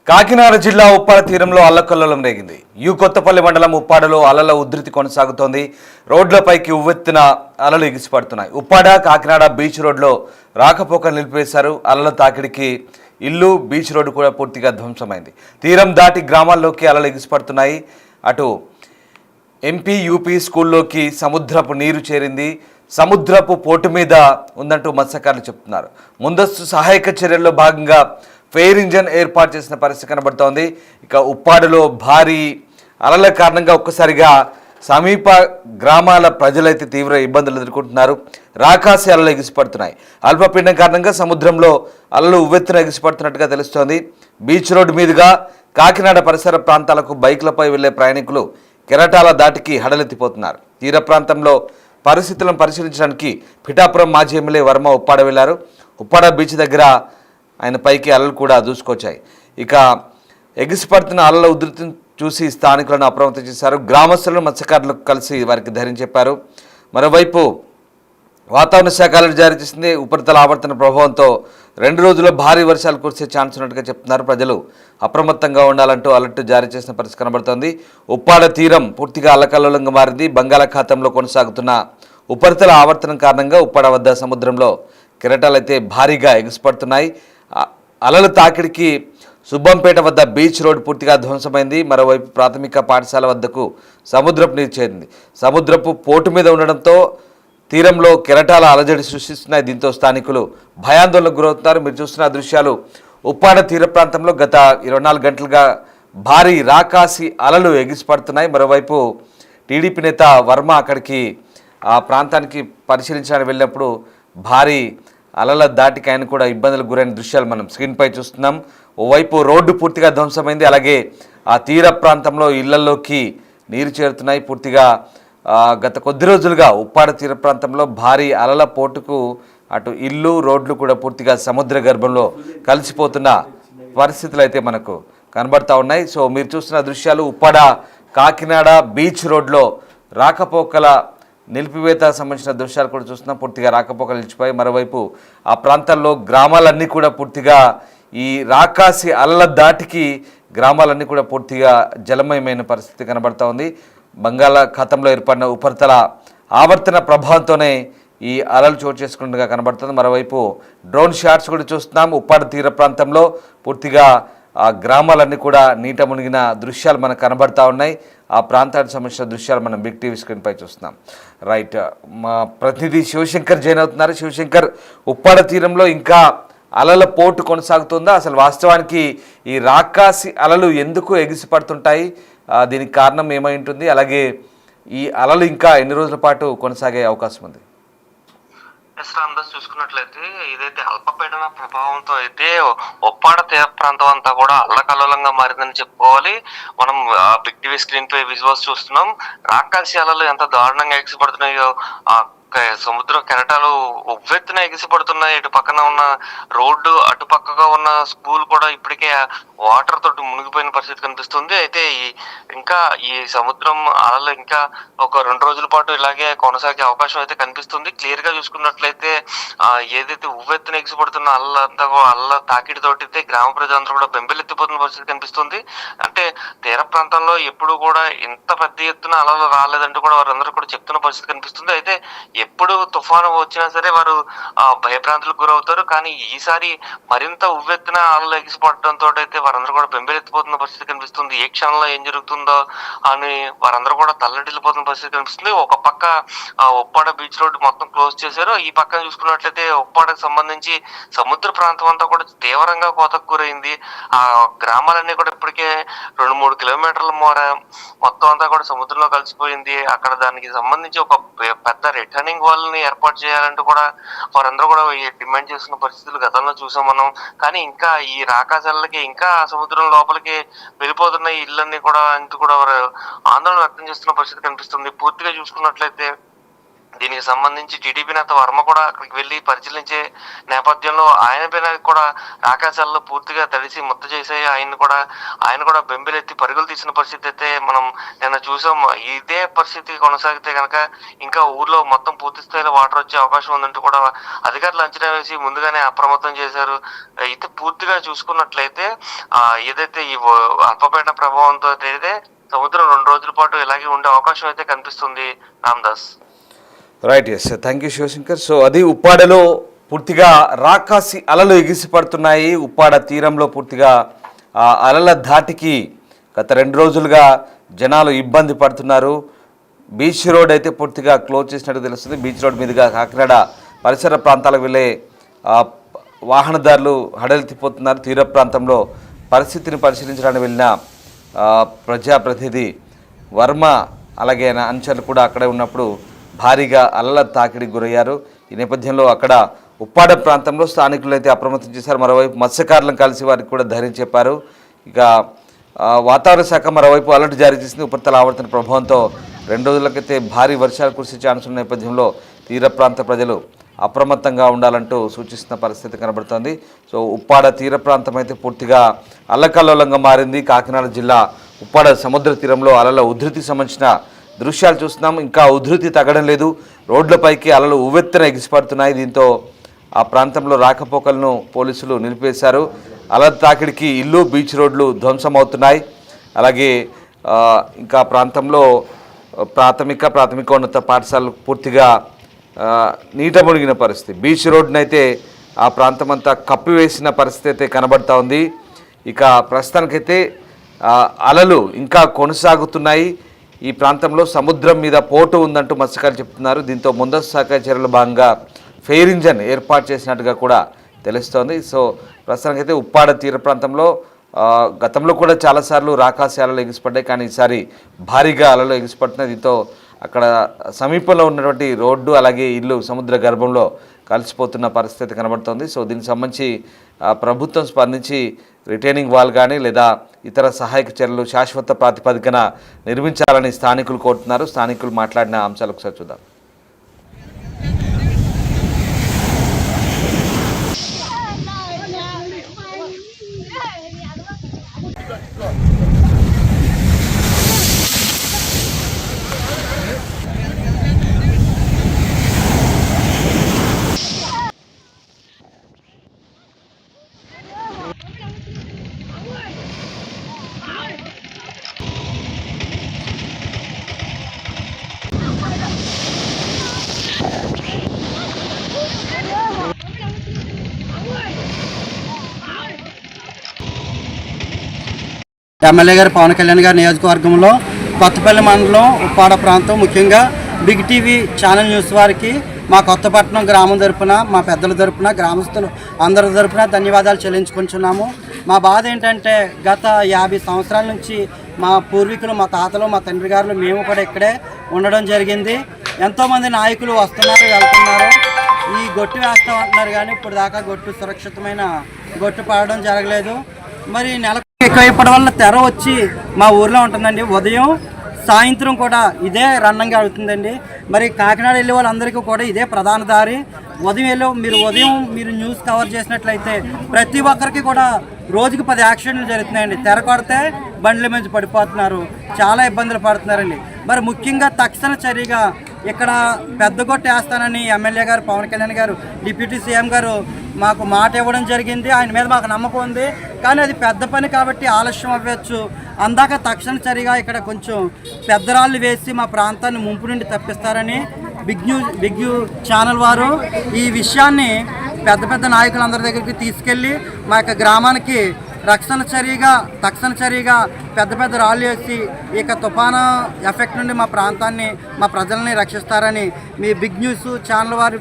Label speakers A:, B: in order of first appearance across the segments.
A: కాకినాడ జిల్లా ఉప్పాడ తీరంలో అల్లకల్లోలం రేగింది. కొత్తపల్లి మండలం ఉప్పాడలో అలల ఉధృతి కొనసాగుతోంది. రోడ్లపైకి ఉవ్వెత్తున అలలు ఎగిసిపడుతున్నాయి. ఉప్పాడ కాకినాడ బీచ్ రోడ్లో రాకపోకలు నిలిపివేశారు. అలల తాకిడికి ఇల్లు, బీచ్ రోడ్డు కూడా పూర్తిగా ధ్వంసమైంది. తీరం దాటి గ్రామాల్లోకి అలలు ఎగిసిపడుతున్నాయి. అటు ఎంపీ యూపీ స్కూల్లోకి సముద్రపు నీరు చేరింది. సముద్రపు పోటు మీద ఉందంటూ మత్స్యకారులు చెప్తున్నారు. ముందస్తు సహాయక చర్యల్లో భాగంగా ఫెయిర్ ఇంజన్ ఏర్పాటు చేసిన పరిస్థితి కనబడుతోంది. ఇక ఉప్పాడలో భారీ అలల కారణంగా ఒక్కసారిగా సమీప గ్రామాల ప్రజలైతే తీవ్ర ఇబ్బందులు ఎదుర్కొంటున్నారు. రాకాసి అలలు ఎగిసిపడుతున్నాయి. అల్పపీడనం కారణంగా సముద్రంలో అలలు ఉవ్వెత్తున ఎగిసిపడుతున్నట్టుగా తెలుస్తోంది. బీచ్ రోడ్డు మీదుగా కాకినాడ పరిసర ప్రాంతాలకు బైక్లపై వెళ్లే ప్రయాణికులు కెరటాల దాటికి హడలెత్తిపోతున్నారు. తీర ప్రాంతంలో పరిస్థితులను పరిశీలించడానికి పిఠాపురం మాజీ ఎమ్మెల్యే వర్మ ఉప్పాడ వెళ్లారు. ఉప్పాడ బీచ్ దగ్గర ఆయన పైకి అలలు కూడా దూసుకొచ్చాయి. ఇక ఎగిసిపడుతున్న అలల ఉధృతిని చూసి స్థానికులను అప్రమత్తం చేశారు. గ్రామస్తులను మత్స్యకారులకు కలిసి వారికి ధైర్యం చెప్పారు. మరోవైపు వాతావరణ శాఖ అలర్ట్ జారీ చేసింది. ఉపరితల ఆవర్తన ప్రభావంతో 2 రోజుల్లో భారీ వర్షాలు కురిసే ఛాన్స్ ఉన్నట్టుగా చెప్తున్నారు. ప్రజలు అప్రమత్తంగా ఉండాలంటూ అలర్ట్ జారీ చేసిన పరిస్థితి కనబడుతోంది. ఉప్పాడ తీరం పూర్తిగా అల్లకల్లోలంగా మారింది. బంగాళాఖాతంలో కొనసాగుతున్న ఉపరితల ఆవర్తనం కారణంగా ఉప్పాడ వద్ద సముద్రంలో కెరటాలు అయితే భారీగా ఎగిసిపడుతున్నాయి. అలల తాకిడికి సుబ్బంపేట వద్ద బీచ్ రోడ్ పూర్తిగా ధ్వంసమైంది. మరోవైపు ప్రాథమిక పాఠశాల వద్దకు సముద్రపు నీరు చేరింది. సముద్రపు పోటు మీద ఉండడంతో తీరంలో కెరటాల అలజడి సృష్టిస్తున్నాయి. దీంతో స్థానికులు భయాందోళనకు గురవుతున్నారు. మీరు చూస్తున్న దృశ్యాలు ఉప్పాడ తీర ప్రాంతంలో గత 24 గంటలుగా భారీ రాకాసి అలలు ఎగిసిపడుతున్నాయి. మరోవైపు టీడీపీ నేత వర్మ అక్కడికి ఆ ప్రాంతానికి పరిశీలించడానికి వెళ్ళినప్పుడు భారీ అలల దాటికి ఆయన కూడా ఇబ్బందులకు గురైన దృశ్యాలు మనం స్క్రీన్పై చూస్తున్నాం. ఓవైపు రోడ్డు పూర్తిగా ధ్వంసమైంది. అలాగే ఆ తీర ప్రాంతంలో ఇళ్లలోకి నీరు చేరుతున్నాయి. పూర్తిగా గత కొద్ది రోజులుగా ఉప్పాడ తీర ప్రాంతంలో భారీ అలల పోటుకు అటు ఇల్లు, రోడ్లు కూడా పూర్తిగా సముద్ర గర్భంలో కలిసిపోతున్న పరిస్థితులు అయితే మనకు కనబడతా ఉన్నాయి. సో మీరు చూస్తున్న దృశ్యాలు ఉప్పాడ కాకినాడ బీచ్ రోడ్లో రాకపోకల నిలిపివేత సంబంధించిన దృశ్యాలు కూడా చూస్తున్నాం. పూర్తిగా రాకపోకలు నిలిచిపోయి మరోవైపు ఆ ప్రాంతాల్లో గ్రామాలన్నీ కూడా పూర్తిగా ఈ రాకాసి అలల దాటికి గ్రామాలన్నీ కూడా పూర్తిగా జలమయమైన పరిస్థితి కనబడతా ఉంది. బంగాళాఖాతంలో ఏర్పడిన ఉపరితల ఆవర్తన ప్రభావంతోనే ఈ అలలు చోటు చేసుకున్నట్టుగా కనబడుతుంది. మరోవైపు డ్రోన్ షాట్స్ కూడా చూస్తున్నాం. ఉప్పాడ తీర ప్రాంతంలో పూర్తిగా ఆ గ్రామాలన్నీ కూడా నీట మునిగిన దృశ్యాలు మనకు కనబడతా ఉన్నాయి. ఆ ప్రాంతానికి సంబంధించిన దృశ్యాలు మనం బిగ్ టీవీ స్క్రీన్పై చూస్తున్నాం. రైట్, మా ప్రతినిధి శివశంకర్ జాయిన్ అవుతున్నారు. శివశంకర్, ఉప్పాడ తీరంలో ఇంకా అలల పోటు కొనసాగుతుందా? అసలు వాస్తవానికి ఈ రాకాసి అలలు ఎందుకు ఎగిసిపడుతుంటాయి? దీనికి కారణం ఏమై ఉంటుంది? అలాగే ఈ అలలు ఇంకా ఎన్ని రోజుల పాటు కొనసాగే అవకాశం ఉంది?
B: రామదాస్, చూసుకున్నట్లయితే ఇదైతే అల్పపీడన ప్రభావంతో అయితే ఉప్పాడ తీర ప్రాంతం అంతా కూడా అల్లకల్లోలంగా మారిందని చెప్పుకోవాలి. మనం బిగ్ టీవీ స్క్రీన్ పై విజువల్స్ చూస్తున్నాం. రాకాసి అలలు ఎంత దారుణంగా ఎగిసిపడుతున్నాయో, సముద్ర కెరటాలు ఉవ్వెత్తున ఎగిసిపడుతున్నాయి. ఇటు పక్కన ఉన్న రోడ్డు, అటు పక్కగా ఉన్న స్కూల్ కూడా ఇప్పటికే వాటర్ తోటి మునిగిపోయిన పరిస్థితి కనిపిస్తుంది. అయితే ఇంకా ఈ సముద్రం అలలు ఇంకా ఒక 2 రోజుల పాటు ఇలాగే కొనసాగే అవకాశం అయితే కనిపిస్తుంది. క్లియర్ గా చూసుకున్నట్లయితే ఏదైతే ఉవ్వెత్తున ఎగిసిపడుతున్న అల్లంతా అల్ల తాకిడితోటి అయితే గ్రామ ప్రజలందరూ కూడా బెంబెలెత్తిపోతున్న పరిస్థితి కనిపిస్తుంది. అంటే తీర ప్రాంతంలో ఎప్పుడు కూడా ఇంత పెద్ద ఎత్తున అలలు రాలేదంటూ కూడా వారందరూ కూడా చెప్తున్న పరిస్థితి కనిపిస్తుంది. అయితే ఎప్పుడు తుఫాను వచ్చినా సరే వారు భయభ్రాంతులకు గురవుతారు. కానీ ఈసారి మరింత ఉవ్వెత్తున అలలు ఎగిసిపడడంతో అయితే వారందరూ కూడా బెంబెలెత్తిపోతున్న పరిస్థితి కనిపిస్తుంది. ఏ క్షణంలో ఏం జరుగుతుందో అని వారందరూ కూడా తల్లడిల్లిపోతున్న పరిస్థితి కనిపిస్తుంది. ఒక పక్క ఉప్పాడ బీచ్ రోడ్ మొత్తం క్లోజ్ చేశారు. ఈ పక్కన చూసుకున్నట్లయితే ఉప్పాడకు సంబంధించి సముద్ర ప్రాంతం అంతా కూడా తీవ్రంగా కోతకు గురైంది. ఆ గ్రామాలన్నీ కూడా ఇప్పటికే 2-3 కిలోమీటర్ల మోర మొత్తం అంతా కూడా సముద్రంలో కలిసిపోయింది. అక్కడ దానికి సంబంధించి ఒక పెద్ద రిటర్నింగ్ వాల్ ని ఏర్పాటు చేయాలంటూ కూడా వారందరూ కూడా డిమాండ్ చేస్తున్న పరిస్థితులు గతంలో చూసాం మనం. కానీ ఇంకా ఈ రాకాశాలకి ఇంకా సముద్రం లోపలికి వెళ్ళిపోతున్న ఇళ్ళన్నీ కూడా అంటూ కూడా వారు ఆందోళన వ్యక్తం చేస్తున్న పరిస్థితి కనిపిస్తుంది. పూర్తిగా చూసుకున్నట్లయితే దీనికి సంబంధించి టీడీపీ నేత వర్మ కూడా అక్కడికి వెళ్ళి పరిశీలించే నేపథ్యంలో ఆయన పైన కూడా ఆకాశాల్లో పూర్తిగా తడిసి ముద్ద చేసే ఆయన కూడా బెంబెలెత్తి పరుగులు తీసిన పరిస్థితి అయితే మనం నిన్న చూసాం. ఇదే పరిస్థితి కొనసాగితే కనుక ఇంకా ఊర్లో మొత్తం పూర్తి స్థాయిలో వాటర్ వచ్చే అవకాశం ఉందంటూ కూడా అధికారులు అంచనా వేసి ముందుగానే అప్రమత్తం చేశారు. అయితే పూర్తిగా చూసుకున్నట్లయితే ఏదైతే ఈ అల్పపీడన ప్రభావంతో అయితే సముద్రం 2 రోజుల పాటు ఇలాగే ఉండే అవకాశం అయితే కనిపిస్తుంది. Ramdas.
A: Right, yes, thank you Shivashankar. So అది ఉప్పాడలో పూర్తిగా రాకాసి అలలు ఎగిసిపడుతున్నాయి. ఉప్పాడ తీరంలో పూర్తిగా ఆ అలల ధాటికి గత 2 రోజులుగా జనాలు ఇబ్బంది పడుతున్నారు. బీచ్ రోడ్ అయితే పూర్తిగా క్లోజ్ చేసినట్టు తెలుస్తుంది. బీచ్ రోడ్ మీదుగా కాకినాడ పరిసర ప్రాంతాలకు వెళ్ళే వాహనదారులు హడలెత్తిపోతున్నారు. తీర ప్రాంతంలో పరిస్థితిని పరిశీలించడానికి వెళ్ళిన ప్రజాప్రతినిధి వర్మ అలాగే అంచర్లు కూడా అక్కడే ఉన్నప్పుడు భారీగా అలల తాకిడికి గురయ్యారు. ఈ నేపథ్యంలో అక్కడ ఉప్పాడ ప్రాంతంలో స్థానికులు అయితే అప్రమత్తం చేశారు. మరోవైపు మత్స్యకారులను కలిసి వారికి కూడా ధైర్యం చెప్పారు. ఇక వాతావరణ శాఖ మరోవైపు అలర్ట్ జారీ చేసింది. ఉపరితల ఆవర్తన ప్రభావంతో 2 రోజులకైతే భారీ వర్షాలు కురిసే ఛాన్స్ ఉన్న నేపథ్యంలో తీర ప్రాంత ప్రజలు అప్రమత్తంగా ఉండాలంటూ సూచిస్తున్న పరిస్థితి కనబడుతోంది. సో ఉప్పాడ తీర ప్రాంతం అయితే పూర్తిగా అల్లకల్లోలంగా మారింది. కాకినాడ జిల్లా ఉప్పాడ సముద్ర తీరంలో అలల ఉధృతికి సంబంధించిన దృశ్యాలు చూస్తున్నాం. ఇంకా ఉధృతి తగ్గడం లేదు. రోడ్లపైకి అలలు ఉవ్వెత్తున ఎగిసిపడుతున్నాయి. దీంతో ఆ ప్రాంతంలో రాకపోకలను పోలీసులు నిలిపేశారు. అలల తాకిడికి ఇల్లు, బీచ్ రోడ్లు ధ్వంసమవుతున్నాయి. అలాగే ఇంకా ప్రాంతంలో ప్రాథమికోన్నత పాఠశాలలు పూర్తిగా నీట మునిగిన పరిస్థితి. బీచ్ రోడ్నైతే ఆ ప్రాంతమంతా కప్పివేసిన పరిస్థితి అయితే కనబడతా ఉంది. ఇక ప్రస్తుతానికైతే అలలు ఇంకా కొనసాగుతున్నాయి. ఈ ప్రాంతంలో సముద్రం మీద పోటు ఉందంటూ మత్స్యకారులు చెప్తున్నారు. దీంతో ముందస్తు సహకార చర్యల భాగంగా ఫెయిర్ ఇంజన్ ఏర్పాటు చేసినట్టుగా కూడా తెలుస్తోంది. సో ప్రస్తుతానికైతే ఉప్పాడ తీర ప్రాంతంలో గతంలో కూడా చాలాసార్లు రాకాసి అలలు ఎగిసిపడ్డాయి, కానీ ఈసారి భారీగా అలలు ఎగిసిపడుతున్నాయి. దీంతో అక్కడ సమీపంలో ఉన్నటువంటి రోడ్డు అలాగే ఇల్లు సముద్ర గర్భంలో కలిసిపోతున్న పరిస్థితి కనబడుతోంది. సో దీనికి సంబంధించి ప్రభుత్వం స్పందించి రిటైనింగ్ వాల్ కానీ లేదా ఇతర సహాయక చర్యలు శాశ్వత ప్రాతిపదికన నిర్మించాలని స్థానికులు కోరుతున్నారు. స్థానికులు మాట్లాడిన అంశాలు ఒకసారి చూద్దాం.
C: ఎమ్మెల్యే గారు పవన్ కళ్యాణ్ గారి నియోజకవర్గంలో కొత్తపల్లి మండలం ఉప్పాడ ప్రాంతం, ముఖ్యంగా బిగ్ టీవీ ఛానల్ న్యూస్ వారికి మా కొత్తపట్నం గ్రామం తరపున, మా పెద్దల తరపున, గ్రామస్తులు అందరి తరపున ధన్యవాదాలు చెల్లించుకుంటున్నాము. మా బాధ ఏంటంటే గత 50 సంవత్సరాల నుంచి మా పూర్వీకులు, మా తాతలు, మా తండ్రి గారులు మేము కూడా ఇక్కడే ఉండడం జరిగింది. ఎంతోమంది నాయకులు వస్తున్నారు, వెళ్తున్నారు, ఈ గొట్టు వేస్తాం అంటున్నారు, కానీ ఇప్పుడు దాకా సురక్షితమైన గొట్టు పడడం జరగలేదు. మరి నెలకు ఎక్కువైపోవడం వల్ల తెర వచ్చి మా ఊర్లో ఉంటుందండి. ఉదయం సాయంత్రం కూడా ఇదే రన్నంగా అవుతుందండి. మరి కాకినాడ వెళ్ళే వాళ్ళందరికీ కూడా ఇదే ప్రధాన దారి. ఉదయం మీరు న్యూస్ కవర్ చేసినట్లయితే ప్రతి ఒక్కరికి కూడా రోజుకి 10 యాక్సిడెంట్లు జరుగుతున్నాయండి. తెర కొడితే బండ్ల మీద పడిపోతున్నారు, చాలా ఇబ్బందులు పడుతున్నారండి. మరి ముఖ్యంగా తక్షణ చర్యగా ఇక్కడ పెద్ద గొట్టు వేస్తానని ఎమ్మెల్యే గారు పవన్ కళ్యాణ్ గారు, డిప్యూటీ సీఎం గారు మాకు మాట ఇవ్వడం జరిగింది. ఆయన మీద మాకు నమ్మకం ఉంది, కానీ అది పెద్ద పని కాబట్టి ఆలస్యం అవ్వచ్చు. అందాక తక్షణ చర్యగా ఇక్కడ కొంచెం పెద్దరాళ్ళు వేసి మా ప్రాంతాన్ని ముంపు నుండి తప్పిస్తారని బిగ్ ఛానల్ వారు ఈ విషయాన్ని పెద్ద నాయకులందరి దగ్గరికి తీసుకెళ్ళి మా యొక్క గ్రామానికి తక్షణ చర్యగా పెద్ద రాళ్ళు వేసి ఇక తుఫాను ఎఫెక్ట్ నుండి మా ప్రాంతాన్ని, మా ప్రజల్ని రక్షిస్తారని మీ బిగ్ న్యూస్ ఛానల్ వారి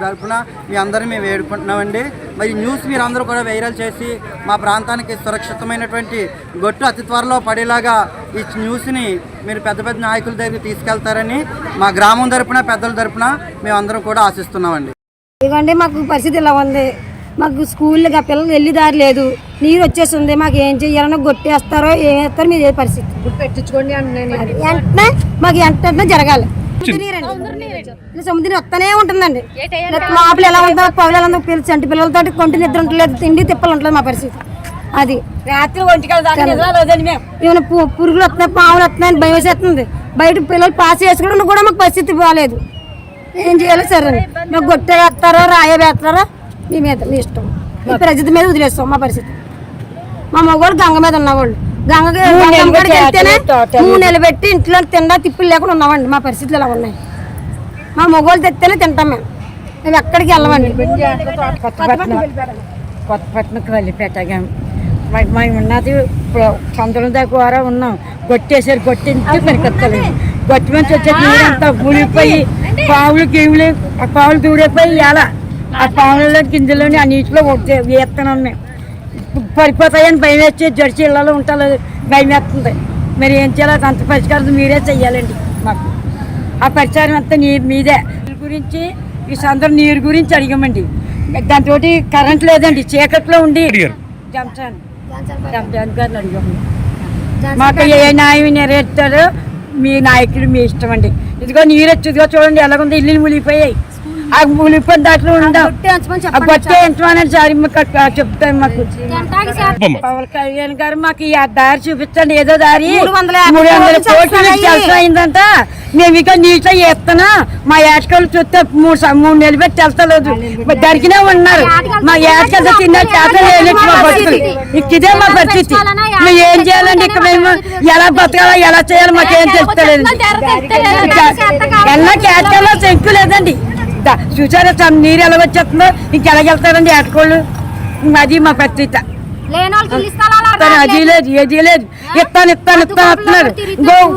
C: తరపున మీ అందరూ మేము వేడుకుంటున్నామండి. మరి న్యూస్ మీరందరూ కూడా వైరల్ చేసి మా ప్రాంతానికి సురక్షితమైనటువంటి గొట్టు అతి త్వరలో పడేలాగా ఈ న్యూస్ని మీరు పెద్ద నాయకుల దగ్గరికి తీసుకెళ్తారని మా గ్రామం తరపున, పెద్దల తరపున మేమందరం కూడా ఆశిస్తున్నామండి.
D: ఇదిగోండి, మాకు పరిస్థితి ఇలా ఉంది. మాకు స్కూల్గా పిల్లలు వెళ్ళి దారి లేదు, నీరు వచ్చేస్తుంది. మాకు ఏం చెయ్యాలన్నా కొట్టేస్తారో ఏం వేస్తారో మీరు ఏ పరిస్థితి
E: పెట్టించుకోండి అంటే
D: వెంటనే మాకు వెంటనే జరగాలి. సముద్రం వస్తూనే ఉంటుందండి. మాపులు ఎలా ఉంటుందో పగులు ఎలా ఉందో పిల్లలు చంటి పిల్లలతో కొంటి నిద్ర ఉండలేదు, తిండి తిప్పలు ఉంటుంది మా పరిస్థితి. అది రాత్రి ఏమైనా పురుగులు వస్తున్నాయి, పాములు వస్తున్నాయని భయం వేసేస్తుంది. బయట పిల్లలు పాస్ చేసుకోవడం కూడా మాకు పరిస్థితి బాగాలేదు. ఏం చేయాలో సరే మాకు గొట్టె వేస్తారో రాయ వేస్తారో మీ మీద మీ ఇష్టం, మీ ప్రజల మీద వదిలేస్తాం. మా పరిస్థితి మా మగవాళ్ళు గంగ మీద ఉన్నవాళ్ళు గంగకి వెళ్తేనే 3 నెలలు పెట్టి ఇంట్లో తిండా తిప్పులు లేకుండా ఉన్నామండి. మా పరిస్థితులు ఎలా ఉన్నాయి? మా మగవాళ్ళు తెస్తేనే తింటాం మేము ఎక్కడికి వెళ్ళమండి.
E: కొత్తపట్నంకి వెళ్ళిపెట్టగా మేము ఉన్నది ఇప్పుడు చంద్రుల దగ్గర ఉన్నాం. గొట్టేసారు, గొట్టించి పెరికెత్తలేదు. గొట్టి మంచి వచ్చే నీరంతా కూలిపోయి పావులు గేములు ఆ పావులు దూరైపోయి ఎలా ఆ పావులలో గింజలోని ఆ నీటిలో వేస్తున్నాం. మేము పడిపోతాయని భయం వేసి జడిచి ఇళ్ళలో ఉంటారు, భయం వేస్తుంది. మరి ఏం చేయాలి? అంత పరిష్కారం మీరే చెయ్యాలండి. మాకు ఆ పరిష్కారం అంతా మీదే. నీరు గురించి ఈ సందర్భం నీరు గురించి అడిగామండి. దాంతో కరెంట్ లేదండి, చీకట్లో ఉండి జంసాన్ గారిని అడిగాము. మాకు ఏ న్యాయం నెరవేర్చారో మీ నాయకుడు మీ ఇష్టం అండి. ఇదిగో నీరు వచ్చిదిగో చూడండి ఎలాగుంది, ఇల్లు మునిగిపోయాయి. ఆ మునిగిపోయిన దాంట్లో ఉండవు. గొట్టే ఎంతమని సారి చెప్తాను. మాకు పవన్ కళ్యాణ్ గారు మాకు ఈ దారి చూపించండి, ఏదో దారి 300 కోట్లు ಕೆಲಸ అయిందంట. మేము ఇక నీటిలో వేస్తున్నా. మా ఏటకాలు చూస్తే 3 నెలలు పెట్టి వెళ్తలేదు, దరికినే ఉన్నారు. మా ఏటకాలతో తిన్న చేత లేనట్టు మా బతుకులు. ఇదే మా పరిస్థితి. మేము ఏం చేయాలండి? ఇక మేము ఎలా బతకాలో ఎలా చేయాలో మాకేం తెలుస్తలేదు. ఎలా ఏటకాలో శంకు లేదండి. చూసారా నీరు ఎలా వచ్చేస్తుందో, ఇంకెలాగెళ్తారండి ఏటకోళ్ళు? అది మా పరిస్థితి. అది లేదు, ఏది లేదు. ఇస్తాను అంటున్నారు.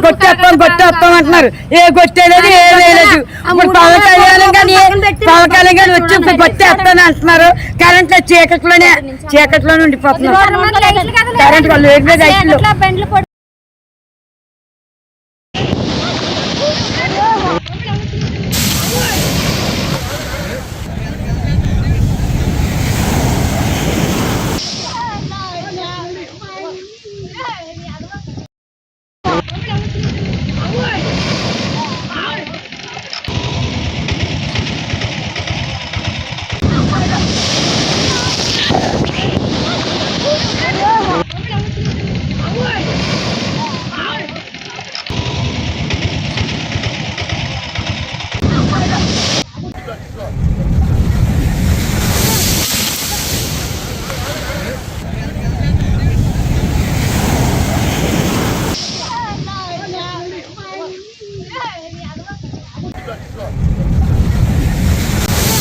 E: గొట్టేస్తాం అంటున్నారు. ఏ గొట్టేలేదు, ఏ లేదు. ఇప్పుడు పవన్ కళ్యాణ్ గాని వచ్చి గొట్టేస్తాను అంటున్నారు. కరెంట్ చీకట్లోనే ఉండిపోతున్నారు. కరెంట్ వాళ్ళు